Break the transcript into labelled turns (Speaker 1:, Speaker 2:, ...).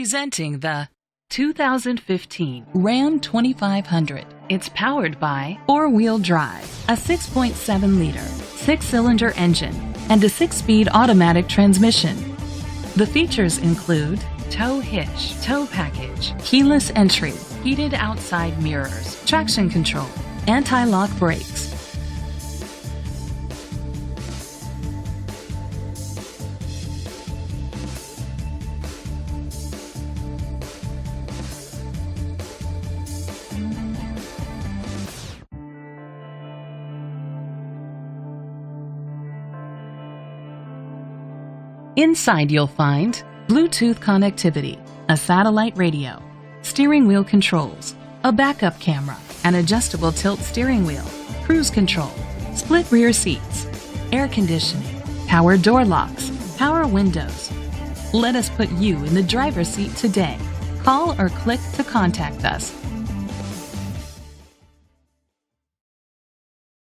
Speaker 1: Presenting the 2015 Ram 2500. It's powered by four-wheel drive, a 6.7-liter, six-cylinder engine, and a 6-speed automatic transmission. The features include tow hitch, tow package, keyless entry, heated outside mirrors, traction control, anti-lock brakes. Inside you'll find Bluetooth connectivity, a satellite radio, steering wheel controls, a backup camera, an adjustable tilt steering wheel, cruise control, split rear seats, air conditioning, power door locks, power windows. Let us put you in the driver's seat today. Call or click to contact us.